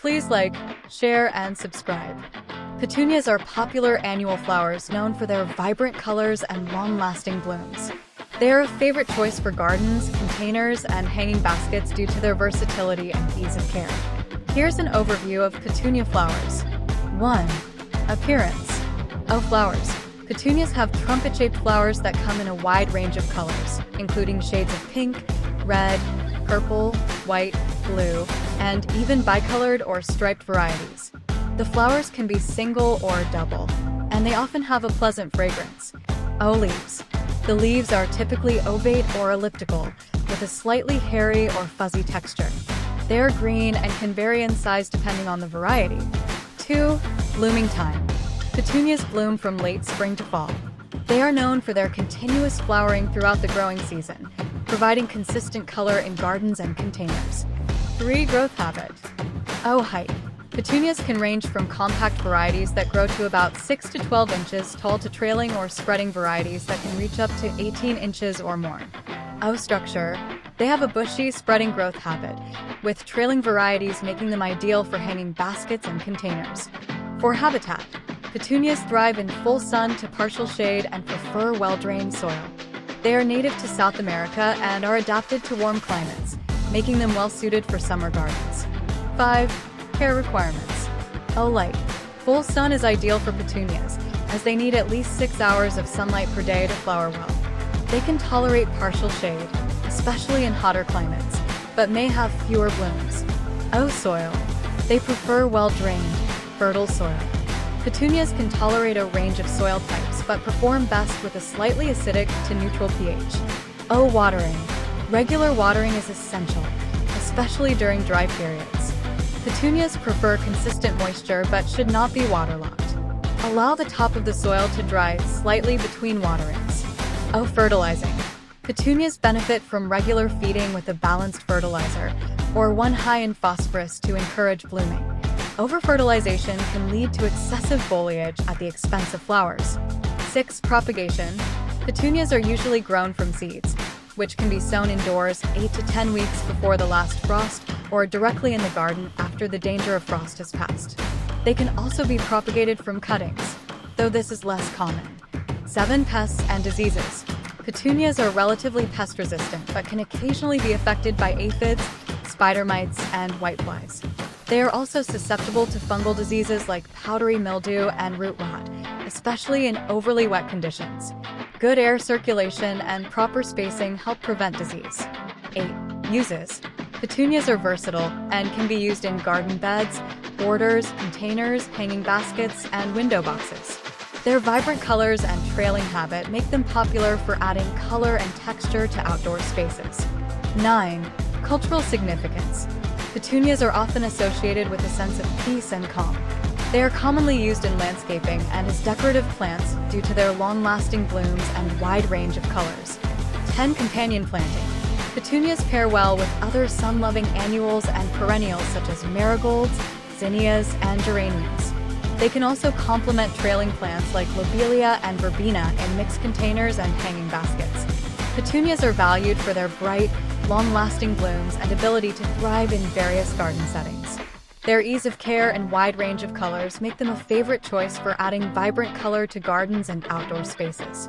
Please like, share, and subscribe. Petunias are popular annual flowers known for their vibrant colors and long-lasting blooms. They are a favorite choice for gardens, containers, and hanging baskets due to their versatility and ease of care. Here's an overview of petunia flowers. 1. Appearance. Flowers. Petunias have trumpet-shaped flowers that come in a wide range of colors, including shades of pink, red, purple, white, blue, and even bicolored or striped varieties. The flowers can be single or double, and they often have a pleasant fragrance. Leaves. The leaves are typically ovate or elliptical, with a slightly hairy or fuzzy texture. They are green and can vary in size depending on the variety. 2. Blooming time. Petunias bloom from late spring to fall. They are known for their continuous flowering throughout the growing season, providing consistent color in gardens and containers. 3. Growth habit. Height. Petunias can range from compact varieties that grow to about 6 to 12 inches tall to trailing or spreading varieties that can reach up to 18 inches or more. Structure. They have a bushy, spreading growth habit, with trailing varieties making them ideal for hanging baskets and containers. 4. Habitat. Petunias thrive in full sun to partial shade and prefer well-drained soil. They are native to South America and are adapted to warm climates, making them well-suited for summer gardens. 5. Care requirements. Light. Full sun is ideal for petunias, as they need at least 6 hours of sunlight per day to flower well. They can tolerate partial shade, especially in hotter climates, but may have fewer blooms. Soil. They prefer well-drained, fertile soil. Petunias can tolerate a range of soil types, but perform best with a slightly acidic to neutral pH. Watering. Regular watering is essential, especially during dry periods. Petunias prefer consistent moisture but should not be waterlogged. Allow the top of the soil to dry slightly between waterings. Fertilizing. Petunias benefit from regular feeding with a balanced fertilizer, or one high in phosphorus to encourage blooming. Over-fertilization can lead to excessive foliage at the expense of flowers. 6. Propagation. Petunias are usually grown from seeds, which can be sown indoors 8 to 10 weeks before the last frost or directly in the garden after the danger of frost has passed. They can also be propagated from cuttings, though this is less common. 7. Pests and diseases. Petunias are relatively pest-resistant but can occasionally be affected by aphids, spider mites, and whiteflies. They are also susceptible to fungal diseases like powdery mildew and root rot, especially in overly wet conditions. Good air circulation and proper spacing help prevent disease. 8. Uses. Petunias are versatile and can be used in garden beds, borders, containers, hanging baskets, and window boxes. Their vibrant colors and trailing habit make them popular for adding color and texture to outdoor spaces. 9. Cultural significance. Petunias are often associated with a sense of peace and calm. They are commonly used in landscaping and as decorative plants due to their long-lasting blooms and wide range of colors. 10. Companion planting. Petunias pair well with other sun-loving annuals and perennials such as marigolds, zinnias, and geraniums. They can also complement trailing plants like lobelia and verbena in mixed containers and hanging baskets. Petunias are valued for their bright, long-lasting blooms and ability to thrive in various garden settings. Their ease of care and wide range of colors make them a favorite choice for adding vibrant color to gardens and outdoor spaces.